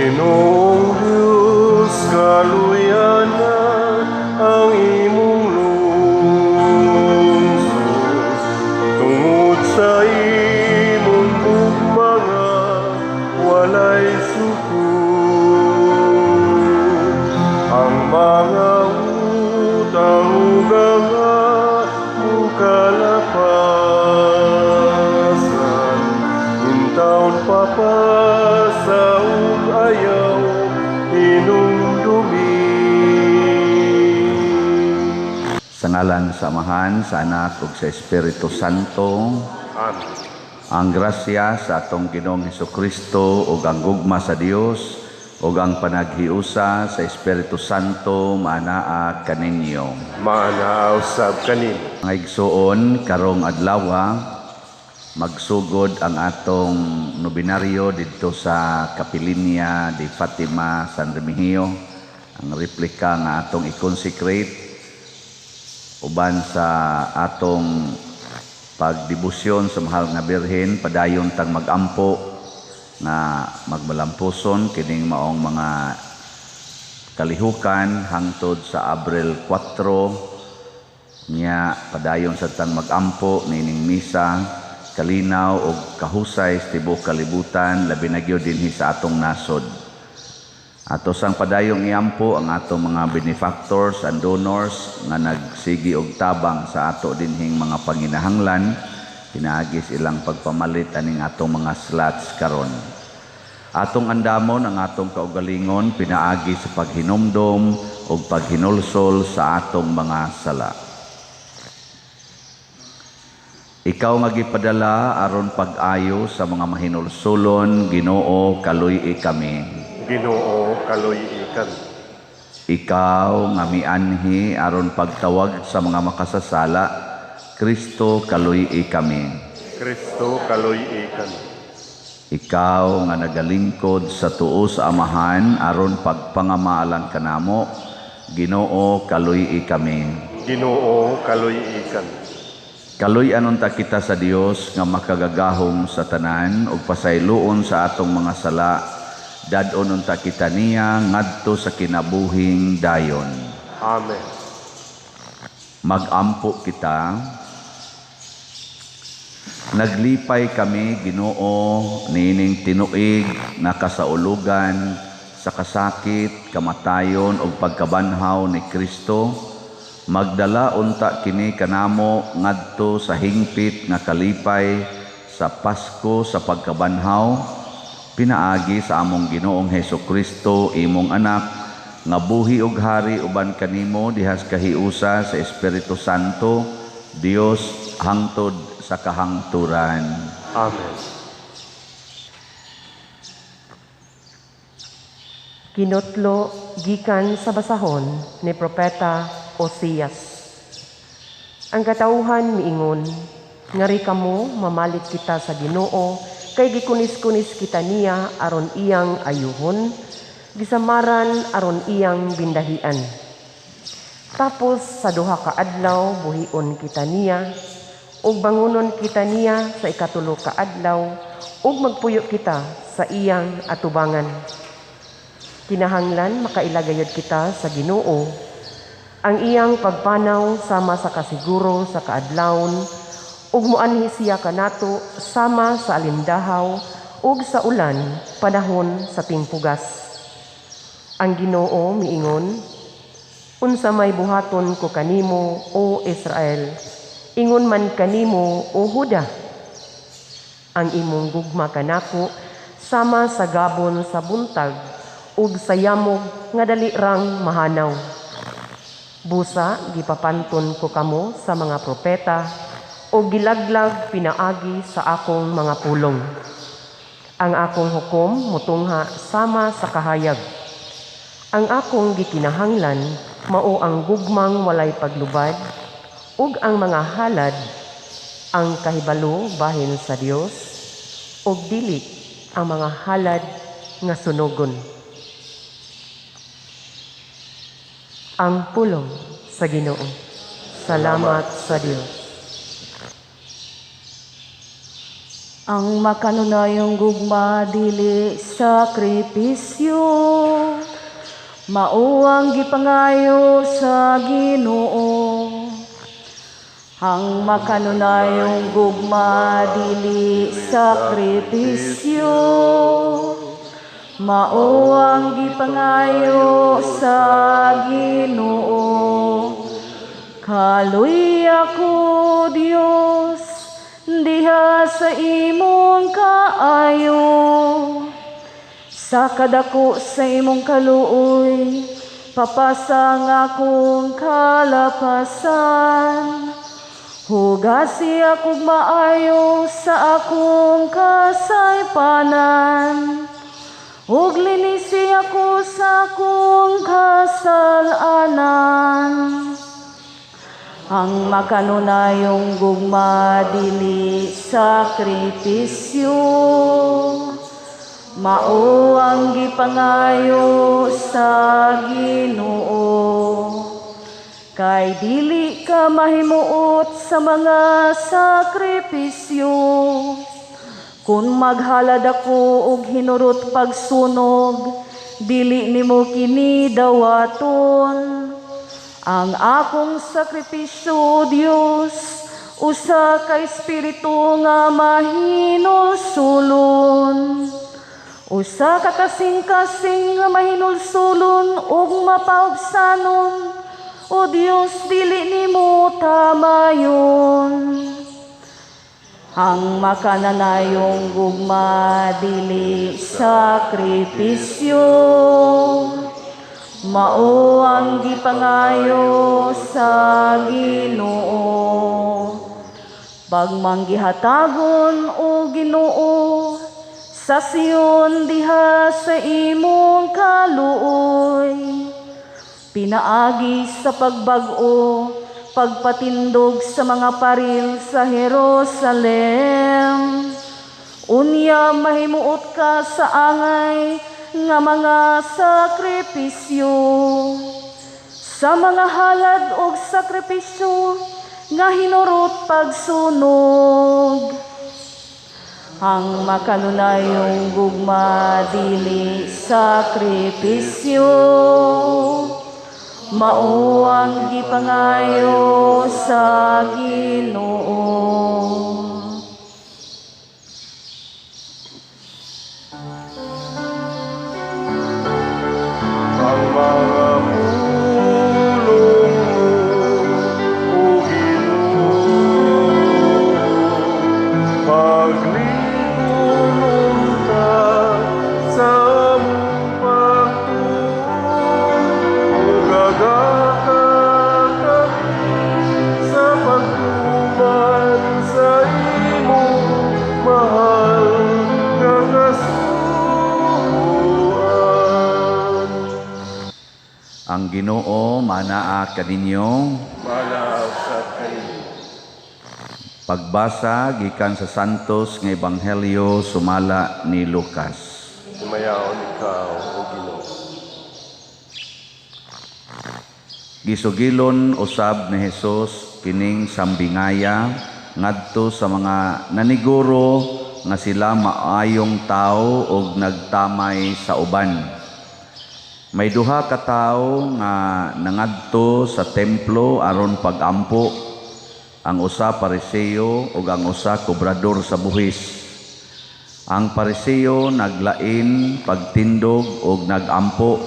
Ginoong Diyos, kaluyan na ang imong lungsod, tungod sa imong mga walay sukod. Ang mga utang-ugang mukalapasan, intaon papasaog ayaw inumdumi. Sa ngalan sa Amahan, sa Anak ug sa Espiritu Santo, Amen. ang grasya sa atong Ginoong Hesukristo ug ang gugma sa Dios ug ang panaghiusa sa Espiritu Santo maanaa kaninyo. Maanaaw sab kanimo. Mga igsuon karong adlaw magsugod ang atong nobinaryo dito sa Kapilinya de Fatima San Remigio, ang replika nga atong i-consecrate uban sa atong pagdebosyon sa mahal nga Birhen. Padayon tang magampo na magmalampuson kining maong mga kalihukan hangtod sa Abril 4 nya. Padayon sa tang magampo nining misa kalinaw og kahusay sa tibuok kalibutan, labi na gyud dinhi sa atong nasod. Ato sang padayong iampo ang atong mga benefactors and donors nga nagsigi og tabang sa ato dinhing mga panginahanglan, pinaagis ilang pagpamalit aning atong mga slots karon. Atong andamon ang atong kaugalingon pinaagi sa paghinumdom ug paghinulsol sa atong mga sala. Ikaw nga gipadala aron pag-ayo sa mga mahinulsulon, Ginoo, kaluy-i kami. Ginoo, kaluy-i kami. Ikaw nga mianhi aron pagtawag sa mga makasasala, Kristo, kaluy-i kami. Kristo, kaluy-i kami. Ikaw nga nagalingkod sa tuo sa Amahan aron pagpangamaalan kanamo, Ginoo, kaluy-i kami. Ginoo, kaluy-i kami. Kaluy-anon ta kita sa Dios nga makagagahom sa tanan ug pasayloon sa atong mga sala, dadon unta kita niya ngadto sa kinabuhing dayon. Amen. Magampo kita. Naglipay kami, Ginoo, nining tinuig nga kasaulugan sa kasakit, kamatayon ug pagkabanhaw ni Kristo. Magdala unta kini kanamo ngadto sa hingpit nga kalipay sa Pasko sa pagkabanhaw, pinaagi sa among Ginoong Hesukristo, imong anak, nga buhi ug hari uban kanimo dihas kahiusa sa Espiritu Santo, Dios hangtod sa kahangturan. Amen. Kinutlo gikan sa basahon ni Propeta Osias. Ang katauhan miingon, ngari kamo mamalit kita sa Ginoo, kay gikunis-kunis kita niya aron iyang ayuhon, gisamaran aron iyang bindahian. Tapos sa duha ka adlaw buhion kita niya, ug bangunon kita niya sa ikatulo ka adlaw, ug magpuyo kita sa iyang atubangan. Kinahanglan makailagayod kita sa Ginoo, ang iyang pagpanaw sama sa kasiguro sa kaadlawon, ug muanhi siya kanato sama sa alindahaw ug sa ulan panahon sa timpugas. Ang Ginoo miingon, unsa may buhaton ko kanimo o Israel, ingon man kanimo o Huda, ang imong gugma kanako sama sa gabon sa buntag ug sa yamog nga dali rang mahanaw. Busa gipapanton ko kamo sa mga propeta o gilaglag pinaagi sa akong mga pulong. Ang akong hukom mutungha sama sa kahayag. Ang akong gikinahanglan mao ang gugmang walay paglubad ug ang mga halad ang kahibalo bahin sa Dios ug dili ang mga halad nga sunugon. Ang pulong sa Ginoo. Salamat sa Dios. Ang makanunayong gugma dili sakripisyo, mauang gipangayo sa Ginoo. Ang makanunayong gugma dili sakripisyo, mauang gipangayo sa Ginoo. Kaluy ako, Dios, diha sa imong kaayo. Sa kadako sa imong kaluoy, papasang akong kalapasan. Hugasi akong maayo sa akong kasaypanan. Ug linisi ako sa akong kasalanan. Ang makanunayong gugma dili sakripisyo, mao ang gipangayo sa Ginoo. Kay dili ka mahimuot sa mga sakripisyo, kun maghalad ako og hinurot pagsunog, dili nimo kini dawaton. Ang akong sakripisyo, Dios, usa ka espiritu nga mahinulsulon. Usa ka kasing-kasing nga mahinulsulon ug mapaubsanon. O Dios, dili nimo tamayon. Ang makananayong gugma dili sakripisyo, mao ang gipangayo sa Ginoo. Pagmanggihatagon o Ginoo, sa Sion diha sa imong kaluoy. Pinaagi sa pagbag-o, pagpatindog sa mga paril sa Jerusalem. Unya mahimuot ka sa angay nga mga sakripisyo, sa mga halad og sakripisyo nga hinurot pagsunog. Ang makanunayong gugma dili sakripisyo, mao ang gipangayo sa Ginoo. Ang mga pulong mo, O Ginoo, paglingon ka sa among pagtuon, o gagaka kami sa pagtuman sa imong mahal nga kasuoan. Ang Ginoo manaa kaninyo. Manaag sa kayo. Pagbasa gikan sa Santos nga Ebanghelyo sumala ni Lucas. Sumayaon ikaw, O Ginoo. Gisugilon usab ni Hesus kining sambingaya ngadto sa mga naniguro nga sila maayong tao ug nagtamay sa uban. May duha ka tawo nga nangadto sa templo aron pagampo, ang usa pariseo ug ang usa kobrador sa buhis. Ang pariseo naglain pagtindog ug nagampo.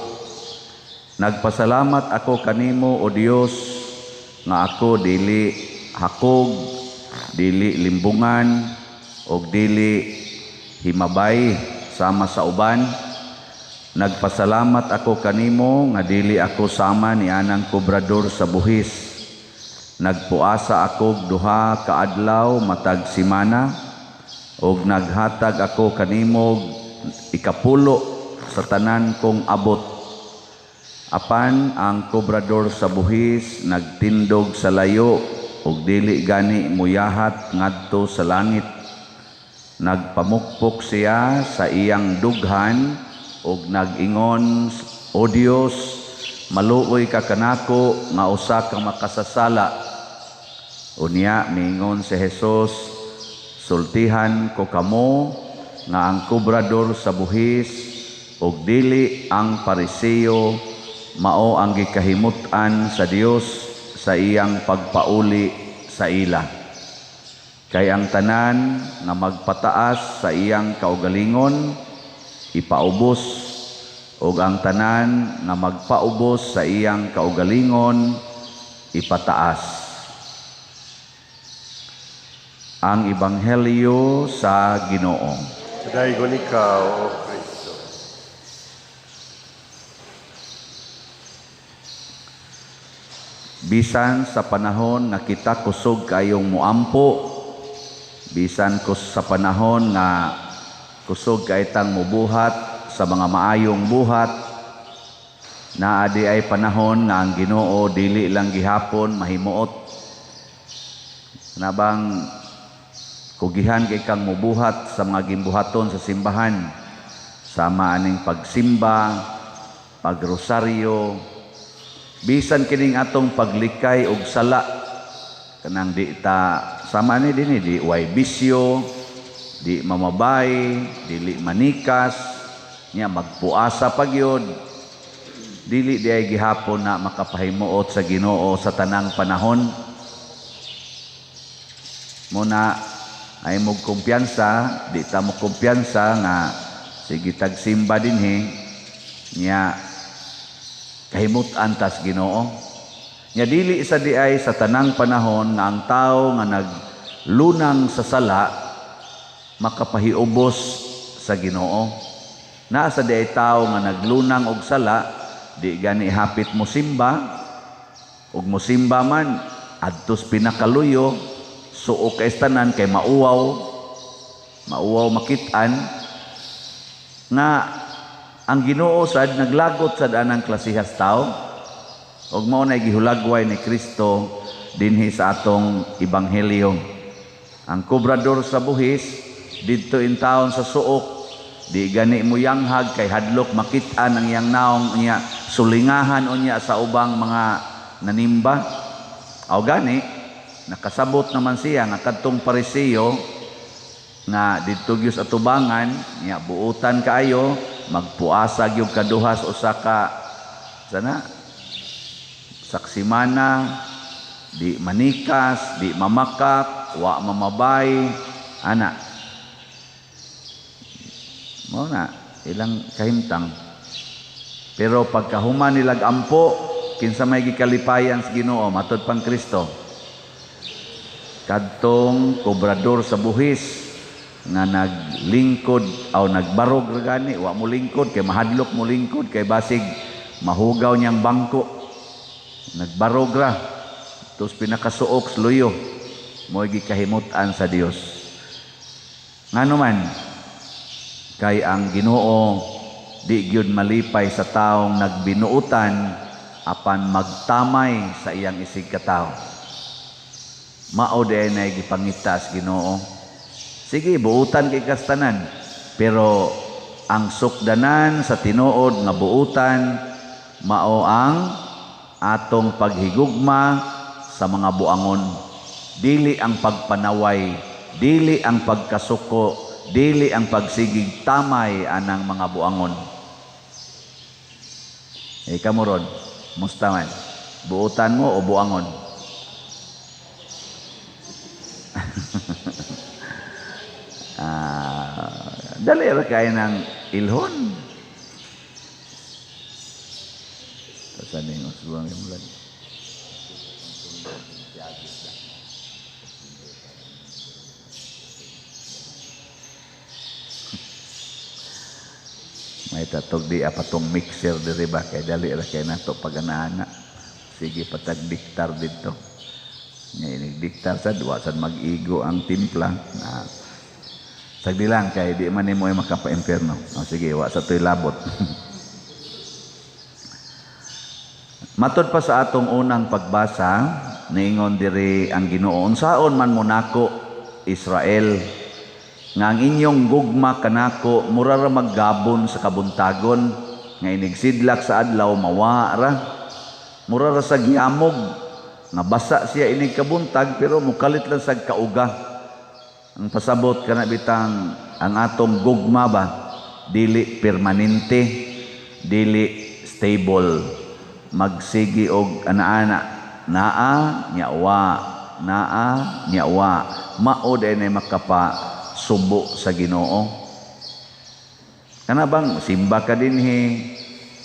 Nagpasalamat ako kanimo, O Dios, nga ako dili hakog, dili limbungan ug dili himabay sama sa uban. Nagpasalamat ako kanimo nga dili ako sama ni anang kobrador sa buhis. Nagpuasa ako duha ka adlaw matag simana ug naghatag ako kanimo ikapulo sa tanan kong abot. Apan ang kobrador sa buhis nagtindog sa layo ug dili gani muyahat ngadto sa langit. Nagpamukpok siya sa iyang dughan ug nag-ingon, O Dios, maluoy ka kanako nga usa kang makasasala Unya miingon si Jesus, sultihan ko kamo nga ang kubrador sa buhis ug dili ang Pariseo mao ang gikahimutan sa Dios sa iyang pagpauli sa ila. Kay ang tanan nga magpataas sa iyang kaugalingon ipaubos ug ang tanan nga magpaubos sa iyang kaugalingon ipataas. Ang Ebanghelyo sa Ginoo. Daigon ikaw, O Kristo. Bisan sa panahon nga kita kusog kayong muampo, bisan ko sa panahon nga kusog kaitang mubuhat sa mga maayong buhat, naadi ay panahon nga ang Ginoo dili lang gihapon mahimuot. Nabang kugihan kay kang mubuhat sa mga gimbuhaton sa simbahan, sama aning pagsimba, pagrosaryo, bisan kining atong paglikay og sala, kanang di ta sama ni dinhi di way bisyo, di mamabay, dili manikas, nya magpuasa pagyod, dili di ay gihapon na makapahimuot sa Ginoo sa tanang panahon. Muna ay mo kumpiyansa, di ta mo kumpiyansa nga sige tagsimba dinhi nya kahimutan tas Ginoo. Nya dili isa di ay sa tanang panahon nga ang tawo nga naglunang sa sala makapahiubos sa Ginoo. Naa sa di ay tawo nga naglunang og sala di gani hapit mo simba ug mo simba man adtos pinakaluyo suok kay tanan kay mauwaw makit-an nga ang Ginoo sad naglagot sad anang klasihas tao ug mao nay gihulagway ni Kristo dinhi sa atong ebanghelyo. Ang kubrador sa buhis didto in taon sa suok di gani mo yanghag kay hadlok makit-an ang iyang naong niya sulingahan unya sa ubang mga nanimba. Aw gani nakasabot naman siya nga kadtong Pariseo nga didto gyud sa tubangan nya buutan kaayo magpuasa gyud kaduhas usa ka sana saksimana, di manikas, di mamakak, wa mamabay ana mo na ilang kahimtang. Pero pagkahuman nilag ampo kinsa may gikalipayan sa Ginoo matud pang Kristo, kadtong kobrador sa buhis nga naglingkod o nagbarog ra gani wa mo lingkod kay mahadlok mo lingkod kay basig mahugaw niyang bangko, nagbarog ra tus pinakasuok luyo mo gikahimutan sa Dios. Ngano man kay ang Ginoo di gyud malipay sa taong nagbinuutan apan magtamay sa iyang isig katawo. Mao di na gipangita sa Ginoo. Sige, buutan kay kastanan, pero ang sukdanan sa tinuod nga buutan mao ang atong paghigugma sa mga buangon. Dili ang pagpanaway, dili ang pagkasuko, dili ang pagsigig tamay anang mga buangon. Kamo ron, musta man? Buutan mo o buangon? Dali ra kay ng ilhon. Tasan ning usbang imlan. May tatog di apatong mixer diri ba kay dali ra kay nato pag-ana. Sige patagdiktar dito. Nya inigdiktar sad wa sad mag-igo ang timpla. Sagdi lang kay di man nimo ay makapa-impierno. Sige, wa sa toy labot. Matod pa sa atong unang pagbasa, niingon diri ang Ginoo, unsaon man mo nako Israel nga ang inyong gugma kanako mura ra maggabon sa kabuntagon nga inigsidlak sa adlaw mawara. Mura ra sa giamog nga basa siya inig kabuntag pero mukalit lang sa kauga. Ang pasabot kana bitang ang atong gugma ba dili permanente, dili stable, magsigi og ana-ana, naa nyawa mao day na makapa subo sa Ginoo. Kana bang simba ka dinhi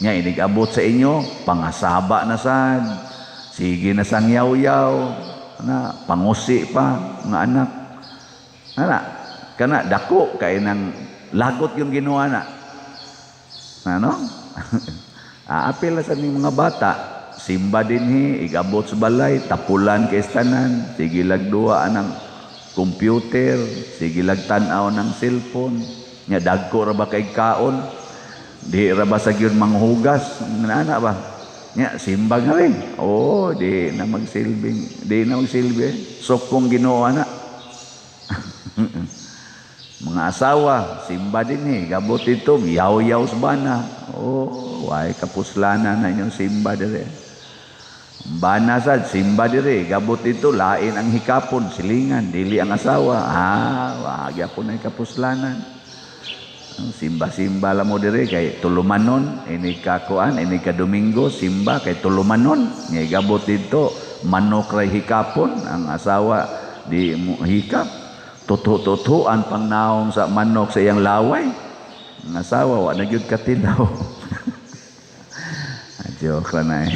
nya inig abot sa inyo pangasaba na sad, sige na sang yaw-yaw na pangusi pa nga anak ana kana dako kay nang lagot yung ginawa na ano aapil sa ning mga bata simba dinhi igabot sa balay tapulan kay tanan, sige lagduwa anang computer, sige lag tan-aw ng cellphone nya dagko ra ba kay kaon, di ra ba sa gyud manghugas ana ba nya simba nga rin di na magsilbing sokong Ginoo na. Mga asawa simba din gabot ito yaw-yaw sa bana way kapuslanan na inyong simba dire bana sad simba dire gabot ito lain ang hikapon silingan dili ang asawa wag yapon ay kapuslanan. Simba-simba la mo dire kay tulumanon ini kakuan ini ka Domingo simba kay tulumanon nga gabot dito manok ray hikapon ang asawa di mo hikap tutu-tutuan pang naong sa manok sa iyang laway ang asawa wa na gyud katilaw. Joke lang na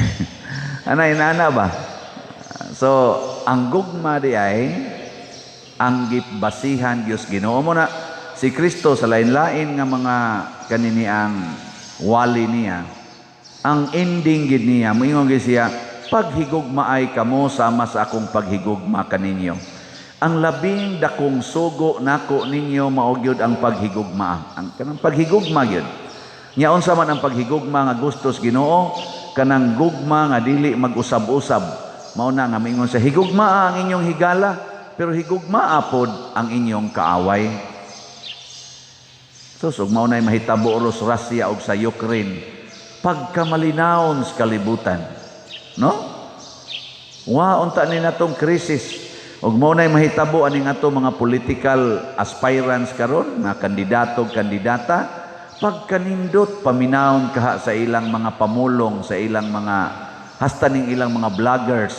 anay nana ba so ang gugma di ay ang gibasihan Dios Ginoo mo na si Kristo sa lain-lain nga mga kaniniang wali niya ang ending gid niya moingon gid siya paghigugma ay kamo sama sa akong paghigugma kaninyo. Ang labing dakong sugo nako ninyo mao gyud ang paghigugma. Ang kanang paghigugma gyud. Nya unsa man ang paghigugma nga gustos Ginoo kanang gugma nga dili mag-usab-usab. Mao na nga mingon sa higugma ang inyong higala pero higugma apod ang inyong kaaway. Susog mao nay mahitabo uros Russia ug sa Ukraine pagkamalinawon sa kalibutan. No? Wa unta ni natong krisis. Ug mao nay mahitabo aning ato mga political aspirants karon nga kandidato kandidata pagkanindot paminawon kaha sa ilang mga pamulong sa ilang mga hasta ning ilang mga vloggers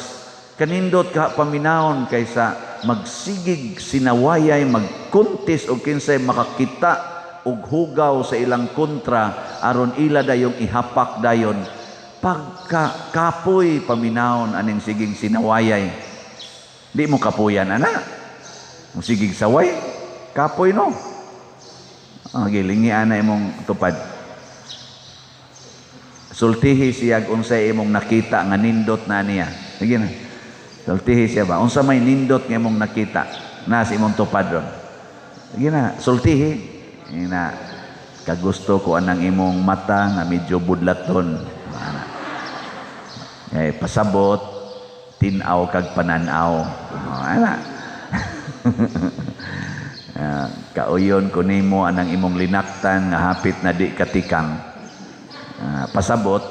kanindot kaha paminawon kaysa magsigig sinawayay magkuntis og kinsay makakita og hugaw sa ilang kontra aron ila dayong ihapak dayon pagka kapoy paminawon aning sigig sinawayay. Di mo kapuyan ana musigig saway kapoy no gilingi ana imong tupad sultihi siya unsay imong nakita nga nindot na niya sige na sultihi siya ba unsa may nindot nga imong nakita na sa imong tupad ron sige na sultihi ina kagusto ko anang imong mata nga medyo budlaton pasabot tinaw kag pananaw ana kauyon ko nimo anang imong linaktan nga hapit na di katikang pasabot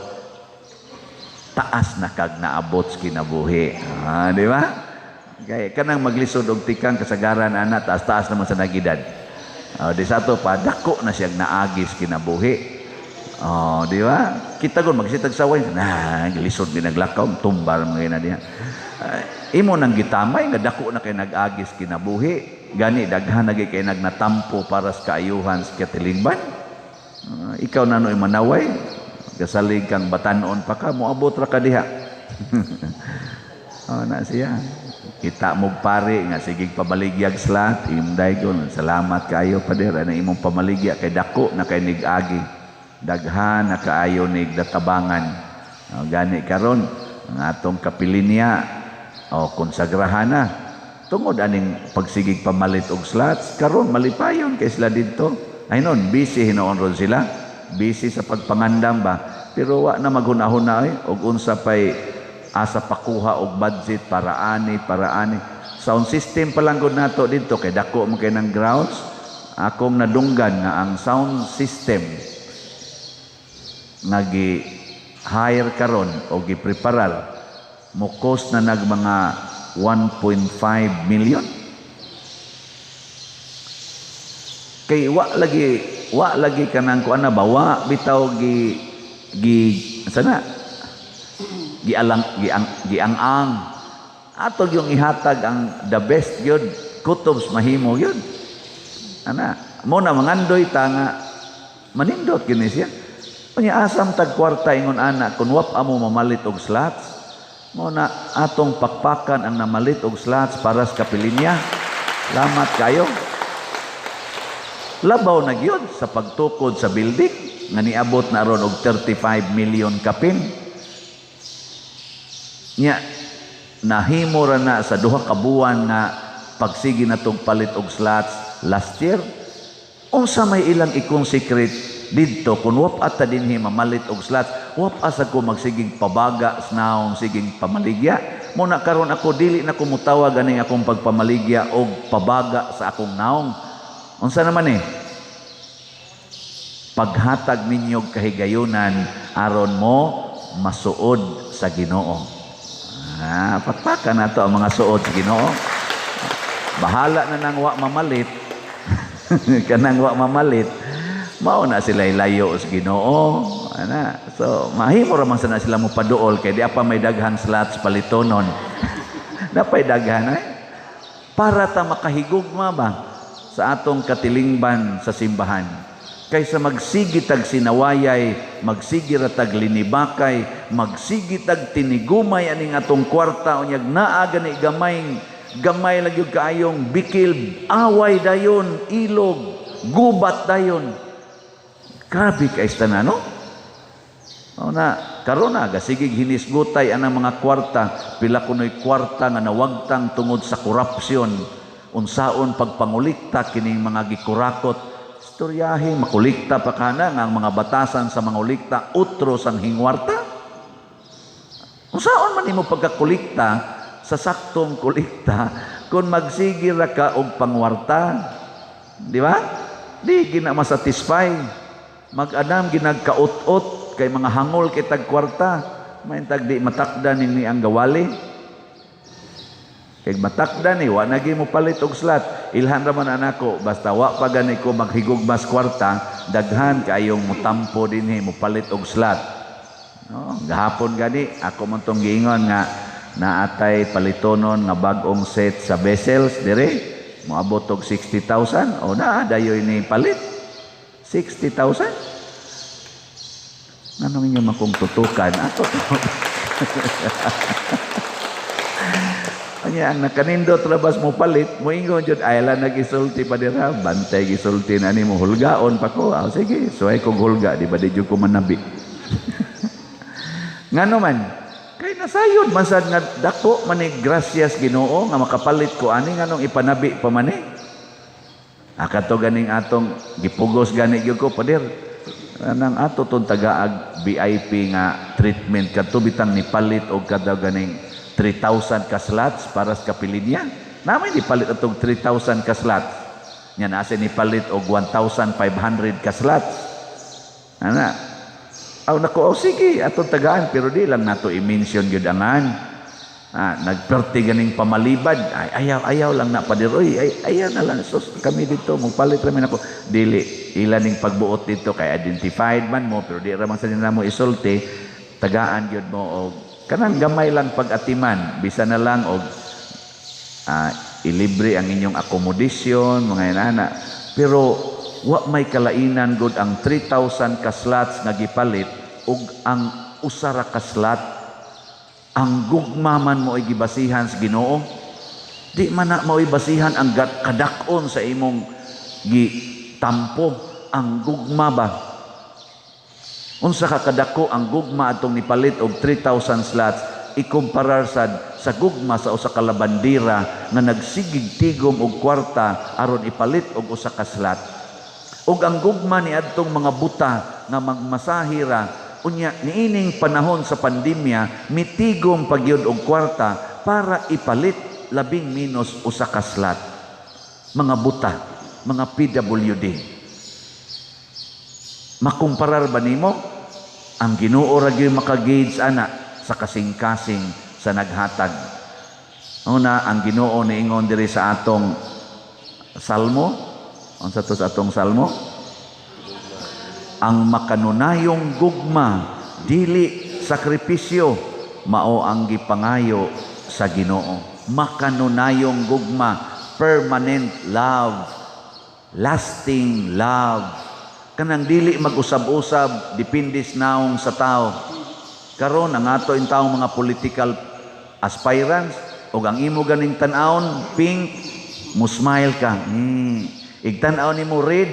taas na kag naabot sa kinabuhi di ba kay kanang maglisod og tikang kasagaran ana taas-taas naman sa nagidad di sa to pa dako na siyang naagis kinabuhi di ba? Kita gon magsitag saway na gilisod ni naglakaw tumbar mga ina diha. Imo nang gitamay nga dako na kay nag-agis kinabuhi, gani daghan nagay kay nagnatampo para sa kaayuhan sa katilingban. Ikaw nanoy manaway, gasalig kang batanon pa ka moabot ra ka diha. Na siya. Kita mo pare nga sigig pabaligyag slat, imday gon salamat kaayo pader ana imong pamaligya kay dako na kay nigagi. Daghan na kaayo ni databangan gani karon ang atong kapilinya konsagrahan na tungod aning pagsigig pamalit og slots karon malipayon kay sila didto ay non busy hinoon ron sila busy sa pagpangandam ba pero wa na maghunahuna og unsa pay asa pakuha og budget para ani sound system pa lang gud nato didto kay dako mo kay nang grounds akong nadunggan nga ang sound system nagi hire karon o gipreparar mukos na nag mga 1.5 million. Kay wa lagi kanang kuan na ba wa bitaw sana giang atog yung ihatag ang the best gyud kutubs mahimo gyud ana mo na mangandoy ta nga manindot kini siya unya asam tag kwarta ingon ana kun wap amo mamalit og slots mo na atong pakpakan ang namalit og slots para sa kapilinya. Salamat kayo. Labaw na gyud sa pagtukod sa building nga niabot na ron og 35 million kapin. Nya nahimo ra na sa duha ka buwan nga pagsigi natong palit og slots last year. Unsa may ilang ikong secret didto kun wap ata dinhi mamalit og slots, wap asa ko magsigig pabaga snaong siging pamaligya. Mo na karon ako dili na ko mutawag aning akong pagpamaligya og pabaga sa akong naong. Unsa naman paghatag ninyo kahigayunan aron mo masuod sa Ginoo. Patpakan nato ang mga suod sa Ginoo. Bahala na nang wa mamalit. Kanang wa mamalit, mao na sila layo sa Ginoo. Ana. So mahimo ra man sana sila mo paduol kay di pa may daghang slots palitonon. Napay daghan para ta makahigugma ba sa atong katilingban sa simbahan. Kaysa magsigitag sinawayay, magsigiratag linibakay, magsigitag tinigumay aning atong kwarta unyag naa gani gamay lang yung kaayong bikil, away dayon, ilog, gubat dayon. Grabe ka istanano. O na, karon na, gasigig hinisgutay anang mga kwarta, pila kuno'y kwarta nga nawagtang tungod sa korupsyon, unsaon pagpangulikta kining mga gikurakot, istoryahe, makulikta pa kana nga ang mga batasan sa mga ulikta, utros ang hingwarta. Unsaon man imo pagkakulikta, sa saktong kulikta kung magsigir ka og pangwarta, di ba? Di gina masatisfy, mag-anam ginagkaut-ut kay mga hangol kay tagkwarta, maintag di matakdan ni ang gawali. Kay matakdan wa nagi mo palit og slot, ilhan ra man anako basta wa pa gani ko maghigugmas kwarta, daghan kayong mutampo dinhi mo palit og slot. No, gahapon gani ako man tong giingon nga naatay palitonon nga bag-ong set sa vessels dire moabot og 60,000 o na dayoy ni palit 60,000. Nganong inyo makong tutukan ato anya ang nakanindot rabas mo palit mo ingon jud ay la nagisulti pa dira bantay gisulti na nimo hulgaon pa ko. Sige suway kog hulga di ba di jud ko manabi. Ngano man kay nasayod masad nga dako man ni gracias Ginoo nga makapalit ko ani nganong ipanabi pa man akato ganing atong gipugos gani gyud ko pader nang ato tong tagaag VIP nga treatment kadto bitang ni palit og kada ganing 3,000 ka slots para sa kapilinya namay ni palit atong 3,000 ka slots nya naa ni palit og 1,500 ka slots ana. Nako, sige, atong tagaan, pero di lang nato i-mention yun angan. Nagperti ganing pamalibad, ayaw lang na padiroy, ayaw na lang, sus, kami dito, magpalit ramin ako. Dili, ilaning pagbuot dito, kay identified man mo, pero di raman sa nila mo isulti, tagaan yun mo, o kanang gamay lang pag-atiman, bisa na lang, o ilibre ang inyong akomodisyon, mga inana, pero wa may kalainan gud ang 3,000 ka slots nga gipalit ug ang usara ka slot ang gugmaman mo ay gibasihan sa Ginoo. Di man na mo basihan ang kadakon sa imong gitampo ang gugma ba. Unsa ka kadako ang gugma atong nipalit og 3,000 slots ikumparar sa gugma sa usa ka labandira nga nagsigig tigom og kwarta aron ipalit og usa ka slot. Ug ang gugma ni adtong mga buta nga magmasahira unya niining panahon sa pandemya mitigom pagyud og kwarta para ipalit labing minus usa ka slot. Mga buta, mga PWD. Makumparar ba nimo ang Ginoo ra gyud maka-gauge ana sa kasing-kasing sa naghatag. Una, ang Ginoo niingon diri sa atong Salmo. Unsa to sa atong Salmo? Ang makanunayong gugma dili sakripisyo mao ang gipangayo sa Ginoo. Makanunayong gugma, permanent love, lasting love. Kanang dili mag-usab-usab, dipindis naong sa tao. Karon ang ato in taong mga political aspirants o ang imo ganing tan-aon pink, mo smile ka. Igtan-aw nimo red.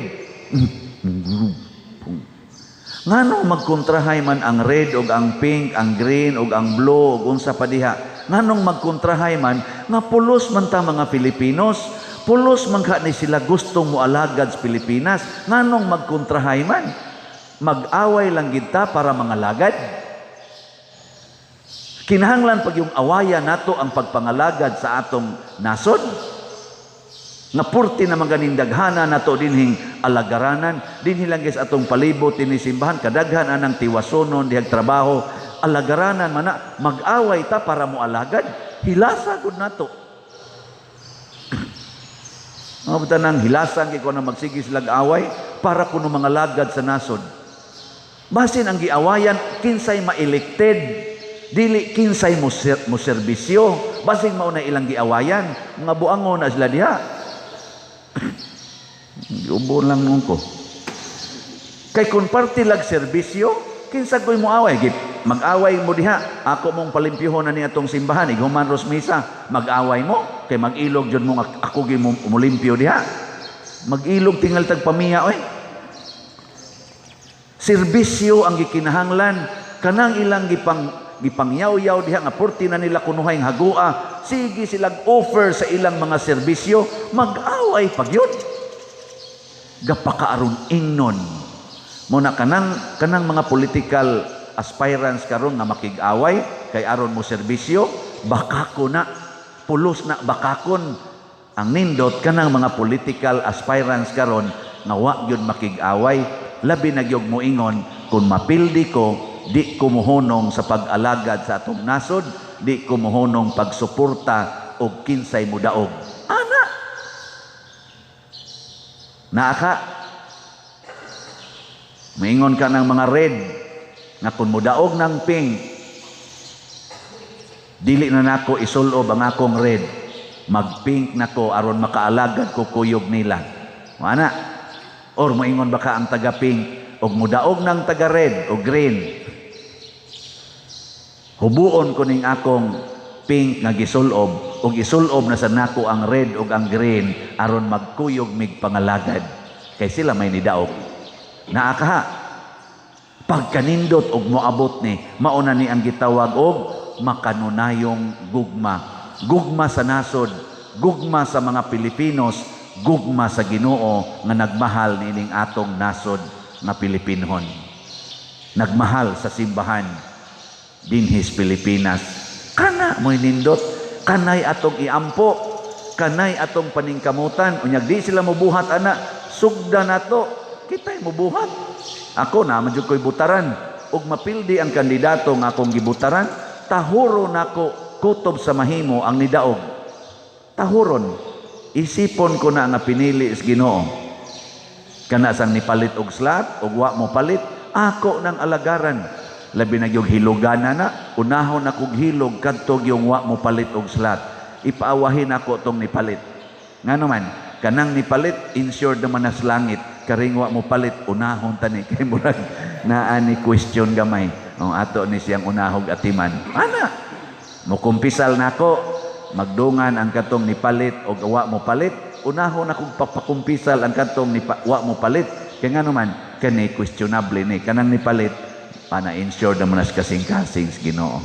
Nganong magkontrahay man ang red o ang pink, ang green o ang blue o unsa pa diha? Nganong magkontrahay man nga pulos man ta mga Filipinos? Pulos man ka ni sila gustong moalagad sa Pilipinas. Nganong magkontrahay man? Mag-away lang gid ta para mga lagad? Kinahanglan pag yung awayan nato ang pagpangalagad sa atong nasod? Nga purti na maganindaghana nato dinhing alagaranan, dinhi lang guys atong palibot dinhi simbahan, kadaghan anang tiwasonon dihag trabaho, alagaranan man na, mag-away ta para mo alagad, hilasa gud nato. Mga nang hilasan kay ko na magsige sila away para kuno mga lagad sa nasod. Basin ang giawayan kinsay ma-elected, dili kinsay mo serbisyo. Basin mao na ilang giawayan, mga buangon na sila diha. Ubo lang ko. Kay kung parte lag serbisyo, kinsa ko'y mo away? Mag-away mo diha. Ako mong palimpyuhon na ni atong simbahan. Iguman ros misa. Mag-away mo. Kay mag-ilog dyan mo ako mulimpyo diha. Mag-ilog tingal tagpamiya. Serbisyo ang gikinahanglan. Kanang ilang gipangyaw-yaw diha nga porti na nila kunuhay ng hagua. Sige silang offer sa ilang mga serbisyo. Mag-away pag yun. Gapakaaron ingnon. Muna kanang mga political aspirants karon nga makig-away kay aron mo serbisyo, bakako na, pulos na bakakon. Ang nindot kanang mga political aspirants karon nga wa gyud makig-away, labi na gyud mo ingon kung mapildi ko, di ko mohonong sa pag-alagad sa atong nasod, di ko mohonong pagsuporta og kinsay mo daog. Ana. Naaka. Maingon ka ng mga red nga kung mudaog ng pink, dili na nako isulob ang akong red, mag-pink nako aron makaalagad ko kuyog nila. Ana. Or maingon baka ang taga-pink og mudaog ng taga-red o green, hubuon ko ning akong pink nga gisulob og isulob na sa nako ang red ug ang green aron magkuyog mig pangalagad kay sila may nidaog. Naakaha pagkanindot og moabot ni mauna ni ang gitawag og makanunayong gugma. Gugma sa nasod, gugma sa mga Pilipinos, gugma sa Ginoo nga nagmahal niining atong nasod nga Pilipinon. Nagmahal sa simbahan dinhis Pilipinas. Kana mo'y nindot, kanay atong iampo, kanay atong paningkamutan. Unyag di sila mobuhat ana, sugda nato. Kita'y mubuhat. Ako na, madyo ko'y butaran. Ug mapildi ang kandidato nga akong gibutaran, tahuro nako kutob sa mahimo ang nidaog. Tahuron. Isipon ko na nga pinili is Ginoo. Kana sang nipalit og slat, og wa mo palit, ako ng alagaran. Labi na yung hilogana na, unahon akong hilog, kadtog yung wa mo palit og slat. Ipaawahin ako tong nipalit. Nga naman, kanang nipalit, insured naman na sa langit. Karingwa mo palit, unahon tani. Kay murag naani question gamay. O ato ni siyang unahog atiman. Ana, mukumpisal na ako, magdungan ang katong nipalit o wa mo palit, unahon akong papakumpisal ang katong wa mo palit. Kaya nga naman, kani questionable ni. Kanang nipalit, pana-insured naman na kasing-kasing sa Ginoo.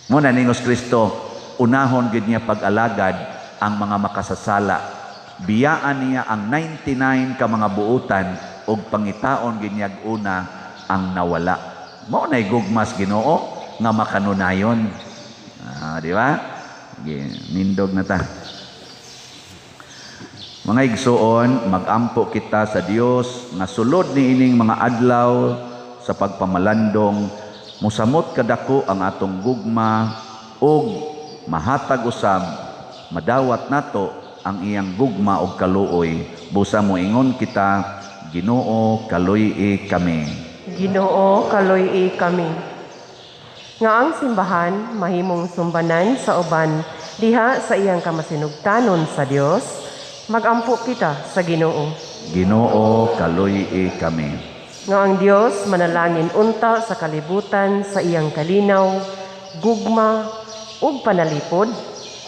Muna ningos Kristo, unahon gid niya pag-alagad ang mga makasasala. Biyaan niya ang 99 ka mga buutan ug pangitaon ginyag una ang nawala. Mao nay gugmas Ginoo nga makanunayon. Di ba? Nindog na ta. Mga igsoon, magampo kita sa Dios nga sulod ni ining mga adlaw sa pagpamalandong musamot kadako ang atong gugma ug mahatag usab madawat nato ang iyang gugma ug kaluoy. Busa mo ingon kita, Ginoo kaluy-i kami. Ginoo kaluy-i kami. Nga ang simbahan mahimong sumbanan sa uban diha sa iyang kamasinugtanon sa Dios, magampo kita sa Ginoo. Ginoo kaluy-i kami. Nga ang Dios manalangin unta sa kalibutan sa iyang kalinaw, gugma ug panalipod,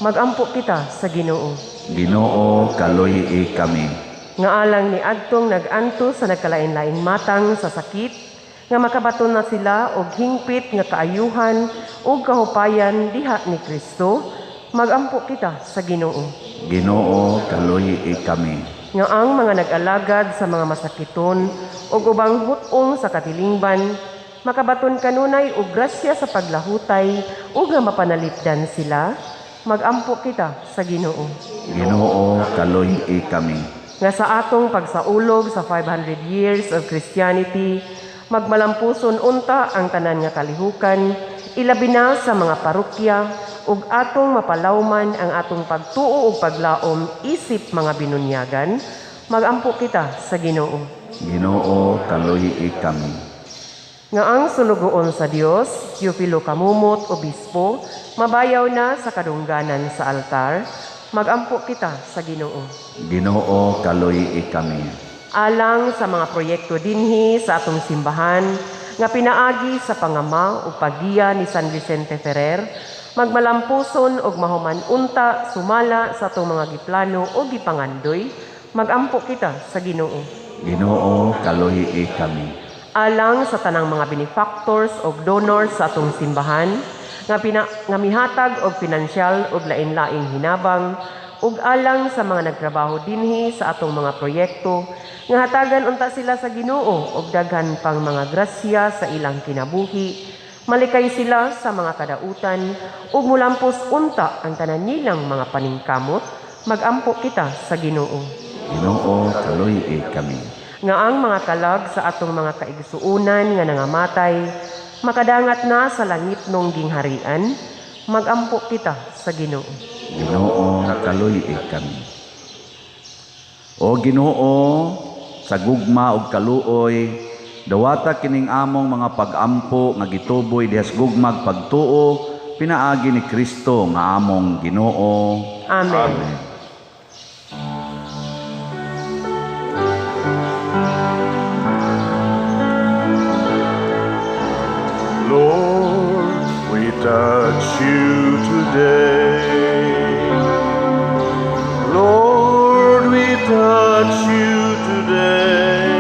magampo kita sa Ginoo. Ginoo kaluy-i kami. Nga alang ni adtong nag-anto sa nagkalain-lain matang sa sakit, nga makabaton na sila og hingpit nga kaayuhan ug kahupayan diha ni Kristo, magampo kita sa Ginoo. Ginoo kaluy-i kami. Nga ang mga nag-alagad sa mga masakiton ug ubang hutong sa katilingban, makabaton kanunay og grasya sa paglahutay ug nga mapanalipdan sila, magampo kita sa Ginoo. Ginoo kaluy-i kami. Nga sa atong pagsaulog sa 500 years of Christianity, magmalampuson unta ang tanan nga kalihukan, ilabi na sa mga parokya, ug atong mapalawman ang atong pagtuo ug paglaom isip mga binunyagan, magampo kita sa Ginoo. Ginoo kaluy-i kami. Nga ang sulugoon sa Dios, Teofilo Kamumot, Obispo, mabayaw na sa kadungganan sa altar, magampo kita sa Ginoo. Ginoo kaluy-i kami. Alang sa mga proyekto dinhi sa atong simbahan, nga pinaagi sa pangama o paggiya ni San Vicente Ferrer, magmalampuson og mahuman unta sumala sa atong mga giplano o gipangandoy, magampo kita sa Ginoo. Ginoo kaluy-i kami. Alang sa tanang mga benefactors o donors sa atong simbahan, nga mihatag og pinansyal og lain-laing hinabang, ug alang sa mga nagtrabaho dinhi sa atong mga proyekto, nga hatagan unta sila sa Ginoo og daghan pang mga grasya sa ilang kinabuhi, malikay sila sa mga kadautan, ug mulampos unta ang tanan nilang mga paningkamot, magampo kita sa Ginoo. Ginoo kaluy-i kami. Nga ang mga kalag sa atong mga kaigsuunan nga nangamatay, makadangat na sa langit nung gingharian, magampo kita sa Ginoo. Ginoo kaluy-i kami. O Ginoo, sa gugma ug kaluoy, dawata kining among mga pag-ampo nga gituboy dihas gugmag pagtuo, pinaagi ni Kristo nga among Ginoo. Amen. Lord, we touch you today. Lord, we touch you today.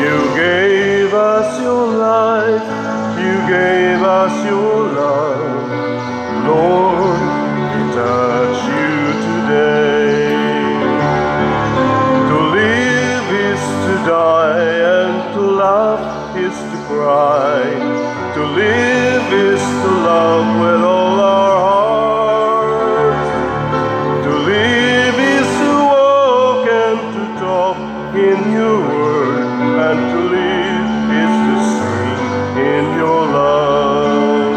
You gave us your life, you gave us your love. Lord, we touch you today. To live is to die, and to love is to cry. To live is to love with all our hearts. To live is to walk and to talk in your word, and to live is to sing in your love.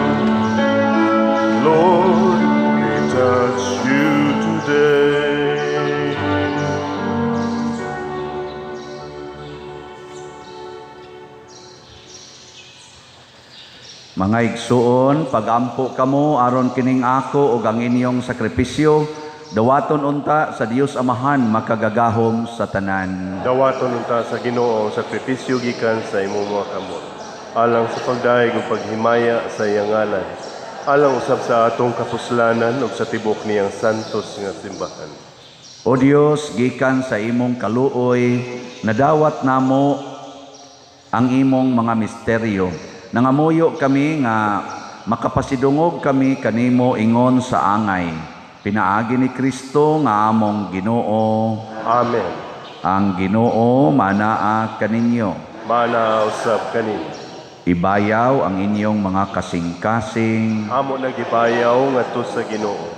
Lord, we touch you today. Mga igsuon, pagampo kamo aron kining ako ug ang inyong sakripisyo, dawaton unta sa Dios Amahan makagagahom sa tanan. Dawaton unta sa Ginoo ang sakripisyo gikan sa imong mga kamot, alang sa pagdaig ug paghimaya sa iyang ngalan, alang usab sa atong kapuslanan ug sa tibok niyang santos nga simbahan. O Dios, gikan sa imong kaluoy, nadawat namo ang imong mga misteryo. Nangamuyo kami nga makapasidungog kami kanimo ingon sa angay. Pinaagi ni Kristo nga among Ginoo. Amen. Ang Ginoo manaa kaninyo. Mana usab kanimo. Ibayaw ang inyong mga kasing-kasing. Amo nagibayaw ngadto sa Ginoo.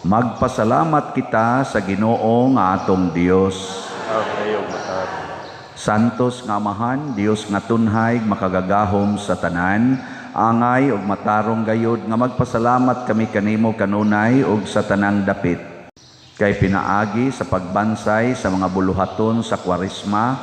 Magpasalamat kita sa Ginoo nga atong Dios. Ang iyong matari. Santos nga Amahan, Dios nga tunhay makagagahom sa tanan, angay ug matarong gayud nga magpasalamat kami kanimo kanunay ug sa tanang dapit. Kay pinaagi sa pagbansay sa mga buluhaton sa Kwaresma,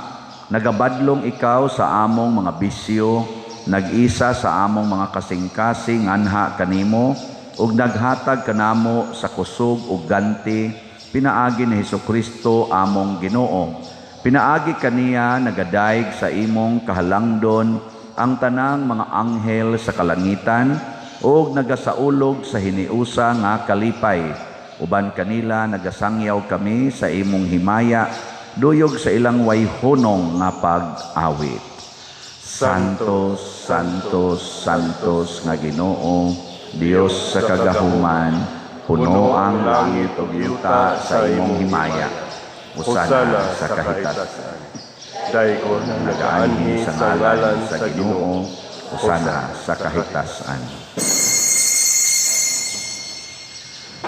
nagabadlong ikaw sa among mga bisyo, nag-isa sa among mga kasing-kasing anha kanimo, ug naghatag kanamo sa kusog ug ganti, pinaagi ni Hesukristo among Ginoo. Pinaagi kaniya nagadayeg sa imong kahalangdon ang tanang mga anghel sa kalangitan, ug nagasaulog sa hiniusa nga kalipay. Uban kanila nagasangyaw kami sa imong himaya, duyog sa ilang wayhonong nga pag-awit. Santos, Santos, Santos nga Ginoo, Dios sa kagahuman, puno ang langit ug yuta sa imong himaya. Usana sa kahitasan. Daigon nagaanhi sa ngalan sa Ginoo, usana sa kahitasan.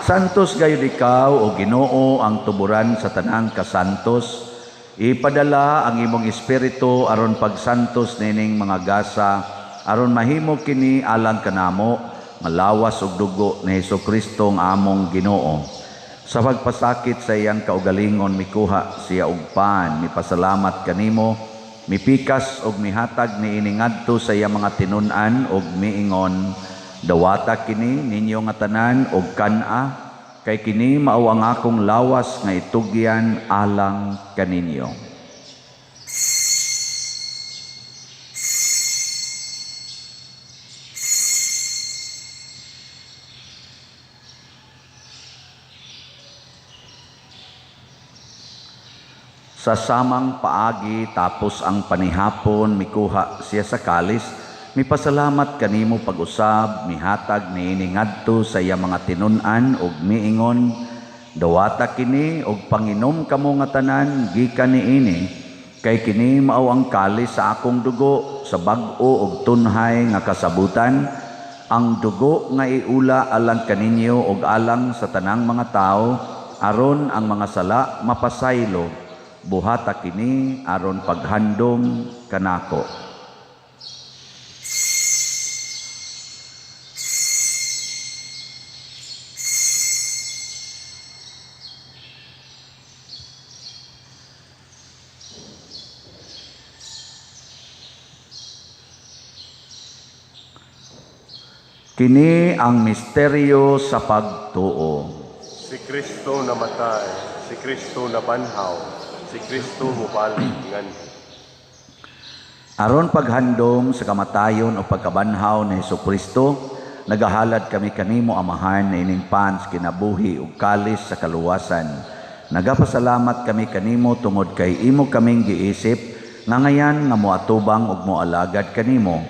Santos gayud ikaw o Ginoo ang tuburan sa tanang kasantos. Ipadala ang imong espiritu aron pagsantos nining mga gasa, aron mahimo kini alang kanamo malawas og dugo ni Hesukristo nga among Ginoo. Sa pagpasakit sa iyang kaugalingon mikuha siya og pan, mipasalamat kanimo, mipikas og mihatag niini ngadto sa iyang mga tinun-an og miingon, dawata kini ninyo nga tanan og kan-a, kay kini mao ang akong lawas nga itugyan alang kaninyo. Sa samang paagi tapos ang panihapon mikuha siya sa kalis, mipasalamat kanimo pag-usab, mihatag niini ngadto sa iya mga tinun-an ug miingon, dawata kini ug panginom kamo nga tanan gikan niini, kay kini mao ang kalis sa akong dugo sa bag-o ug tunhay nga kasabutan, ang dugo nga iula alang kaninyo ug alang sa tanang mga tao, aron ang mga sala mapasaylo. Buhata kini aron paghandom kanako. Kini ang misteryo sa pagtuo. Si Kristo namatay, si Kristo nabanhaw, si Kristo mubalig nganhi. Aron paghandom sa kamatayon o pagkabanhaw ni Hesukristo, nagahalad kami kanimo amahan na ining pans kinabuhi ug kalis sa kaluwasan. Nagapasalamat kami kanimo tungod kay imo kaming giisip nga ngayan nga moatubang ug moalagad kanimo.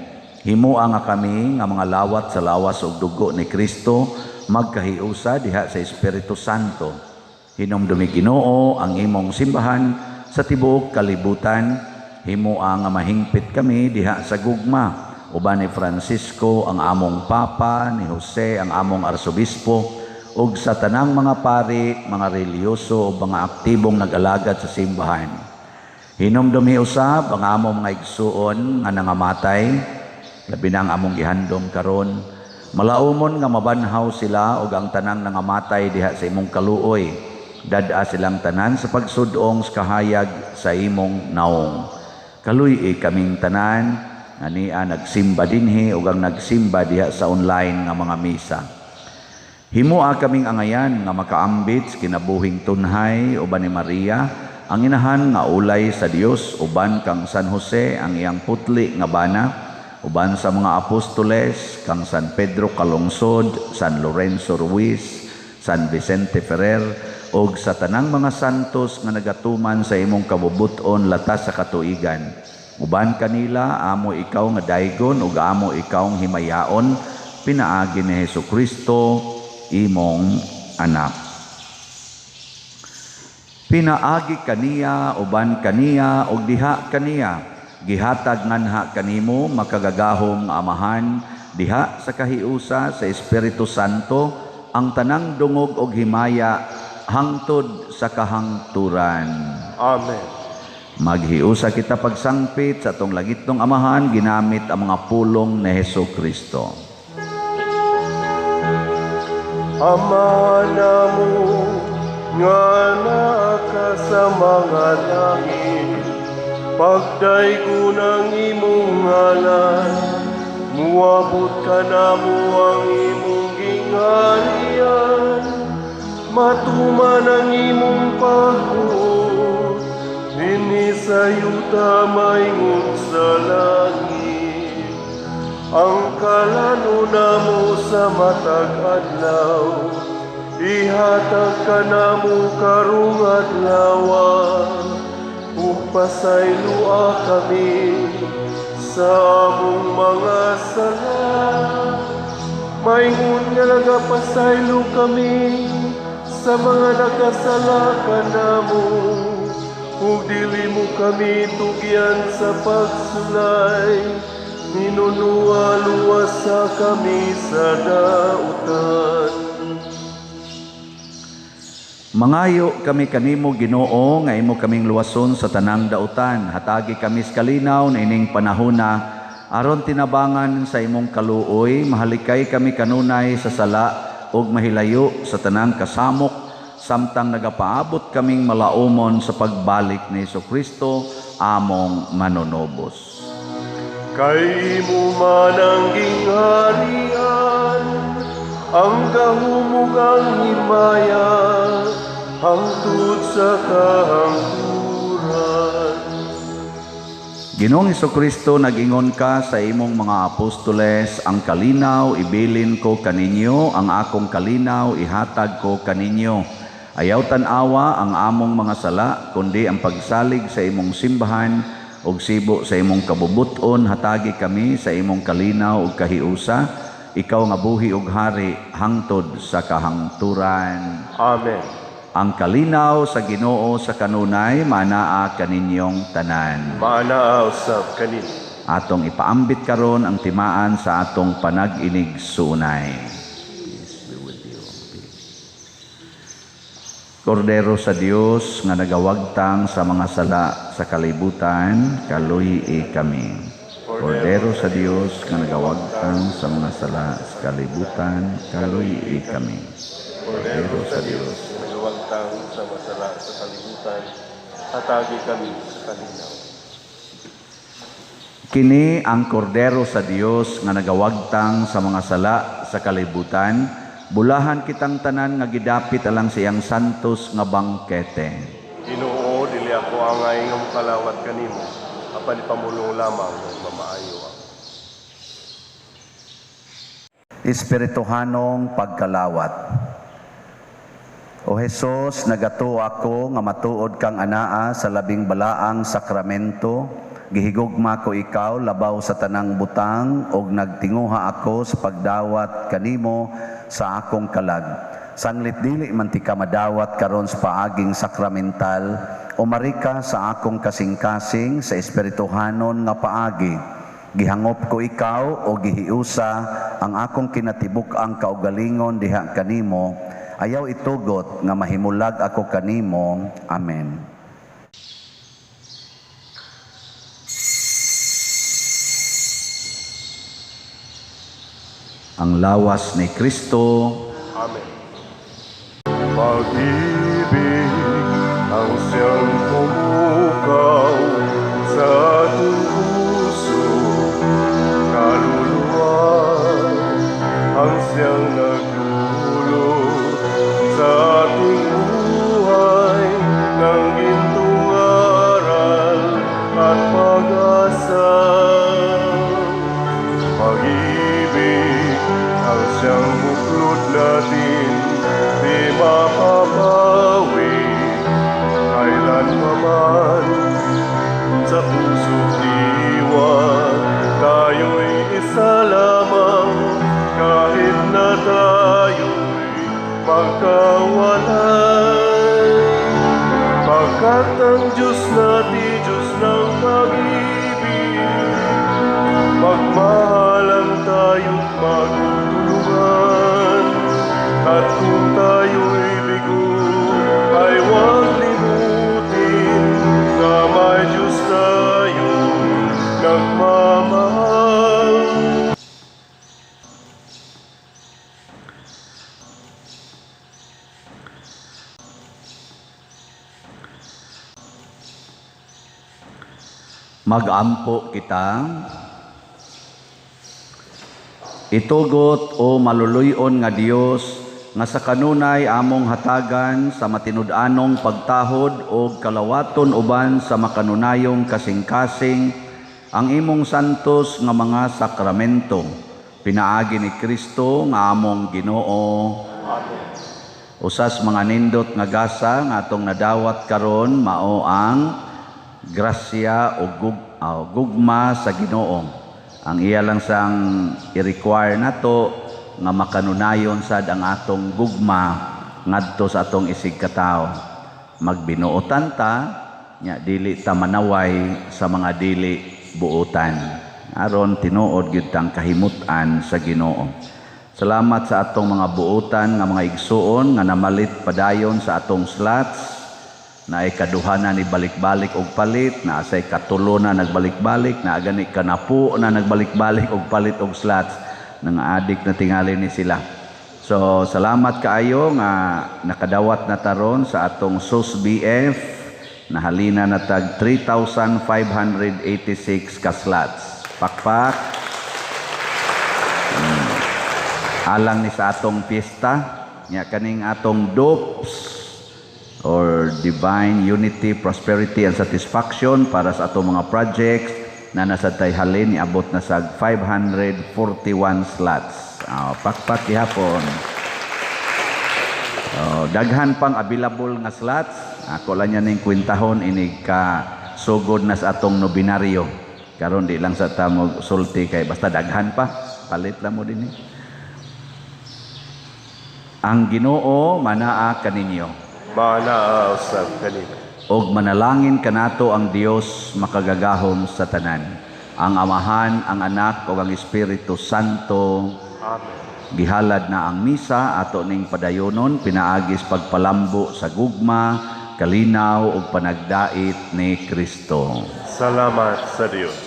Himua nga kami nga mga lawat sa lawas ug dugo ni Kristo magkahiusa diha sa Espiritu Santo. Hinumdumi Ginoo ang imong simbahan sa tibuok kalibutan. Himua nga mahingpit kami diha sa gugma. Uban ni Francisco ang among Papa, ni Jose ang among Arsobispo, ug sa tanang mga pari, mga reliyoso o mga aktibong nag-alagad sa simbahan. Hinumdumi usab ang among mga igsuon nga nangamatay, labi na ang among gihandom karon. Malaumon nga mabanhaw sila ug ang tanang nangamatay diha sa imong kaluoy. Dada silang tanan sa pagsudong sa kahayag sa imong naong. Kaluy kaming tanan, ania nagsimba dinhi ug ang nagsimba diha sa online nga mga misa. Himua kaming angayan nga makaambit kinabuhing tunhay uban ni Maria, ang inahan nga ulay sa Dios, uban kang San Jose ang iyang putli nga bana, uban sa mga apostoles kang San Pedro Calungsod, San Lorenzo Ruiz, San Vicente Ferrer, og sa tanang mga santos nga nagatuman sa imong kabubuton latas sa katuigan. Uban kanila amo ikaw nga daygon ug amo ikaw himayaon, pinaagi ni Hesukristo imong anak. Pinaagi kaniya uban kaniya ug diha kaniya, gihatag nganha kanimo makagagahom nga amahan diha sa kahiusa sa Espiritu Santo ang tanang dungog og himaya hangtod sa kahangturan. Amen. Maghiusa kita pagsangpit sa atong langitnong Amahan ginamit ang mga pulong ni Hesukristo. Ama namo nga naa ka sa mga langit, pagdaygo ng imong ngalan, muabot ka namo ang imong gingharian, matuman ang imong pahud, dinhi sa yuta maingon sa langit. Ang kalano namo sa matag adlaw, ihatag ka namo karong adlaw, upasayloa kami sa among mga sala. Maingon nga nagapasaylo kami sa mga nakasala ka namo, ug dili mo kami tugyan sa pagsulay, minunua-luwasa kami sa dautan. Mangayo kami kanimo Ginoo nga imo kaming luwason sa tanang dautan. Hatagi kami sa kalinaw na ining panahona aron tinabangan sa imong kaluoy. Mahalikay kami kanunay sa sala ug mahilayo sa tanang kasamok samtang nagapaabot kaming malaumon sa pagbalik ni Hesukristo among manunobos. Kay imo man ang gingharian, ang kahumugang himaya, hangtod sa kahangturan. Ginoong Hesukristo, nag-ingon ka sa imong mga apostoles, ang kalinaw ibilin ko kaninyo, ang akong kalinaw ihatag ko kaninyo. Ayaw tan-awa ang among mga sala, kundi ang pagsalig sa imong simbahan ug sibo sa imong kabubuton. Hatagi kami sa imong kalinaw ug kahiusa, ikaw nga buhi ug hari hangtod sa kahangturan. Amen. Ang kalinaw sa Ginoo sa kanunay manaa kaninyong tanan. Maanaa usab kanin. Atong ipaambit karon ang timaan sa atong panag-inig sunay. Kordero sa Dios nga nagawagtang sa mga sala sa kalibutan, kaluhi kami. Kordero sa Dios nga nagawagtang sa mga sala sa kalibutan, kaluhi kami. Kordero sa Dios, nagawagtang sa masala sa kalibutan, hatagi kami sa kalinaw. Kini ang kordero sa Dios nga nagawagtang sa mga sala sa kalibutan. Bulahan kitang tanan nga gidapit alang siyang santos nga bangkete. Ginoo, dili ako angay nga mokalawat kanimo, apan ipamulong lamang ng mamaayo ako. Espirituhanong pagkalawat. O Jesus, nagato ako nga matuod kang anaa sa labing balaang sakramento, gihigugma ko ikaw labaw sa tanang butang, og nagtinguha ako sa pagdawat kanimo sa akong kalag. Sanglit dili man ti ka madawat karon sa paaging sakramental, umarika sa akong kasing-kasing sa espirituhanon nga paagi. Gihangop ko ikaw o gihiusa ang akong kinatibuk-ang kaugalingon diha kanimo, ayaw itugot nga mahimulag ako kanimo. Amen. Ang lawas ni Kristo. Amen. Pag-ibig ang siyang pumukaw sa ating puso, kaluluwa ang siyang nagdulot sa ating buhay ng gintong aral at pag-asa. Pag-ibig ang siyang buklod natin, di mapapawi kailan paman. Sa puso't diwa, tayo'y isa lamang, kahit na tayo'y magkawalay. Pagkat ang Diyos natin, Diyos ng pag-ibig, magmahalan tayo't magtulungan. At kung tayo'y bigo, ay huwag limutin na may Magampo kita. Itugot o maluluyon nga Dios nga sa kanunay among hatagan sa matinud-anong pagtahod o kalawaton uban sa makanunayong kasing-kasing ang imong santos nga mga sakramento. Pinaagi ni Kristo nga among Ginoo. Usas mga nindot nga gasa nga atong nadawat karon mao ang grasya o gugma sa Ginoo. Ang iya lang sang i-require nato nga makanunayon sad ang atong gugma ngadto sa atong isig katao. Magbinuotan ta nya dili ta manaway sa mga dili buotan. Aron tinuod gyud tang kahimutan sa Ginoo. Salamat sa atong mga buotan nga mga igsuon nga namalit padayon sa atong slots. Na ay kaduhana ni balik-balik og palit, na asay katulo na nagbalik-balik, na agani kanapu na nagbalik-balik og palit og slots, nang adik na tingali ni sila. So salamat kaayo nga nakadawat na taron sa atong SUS BF, na halina na tag 3,586 ka slots. Pakpak. Alang ni sa atong piyesta, nya kaning atong DOPS or Divine Unity, Prosperity and Satisfaction para sa atong mga projects na nasa tayhalin niabot na sa 541 slots. Pakpak gihapon. Daghan pang available nga slots. Ako lang yan yung kwintahon inig ka sugod na sa atong nobinaryo. Karon di lang sa tamog sulti kay basta daghan pa. Palit lang mo din eh. Ang Ginoo manaa kaninyo. Manaa sa kanila. Og manalangin kanato ang Dios makagagahom sa tanan. Ang Amahan, ang Anak ug ang Espiritu Santo. Amen. Gihalad na ang misa ato ning padayonon pinaagis pagpalambo sa gugma, kalinaw ug panagdait ni Kristo. Salamat sa Diyos.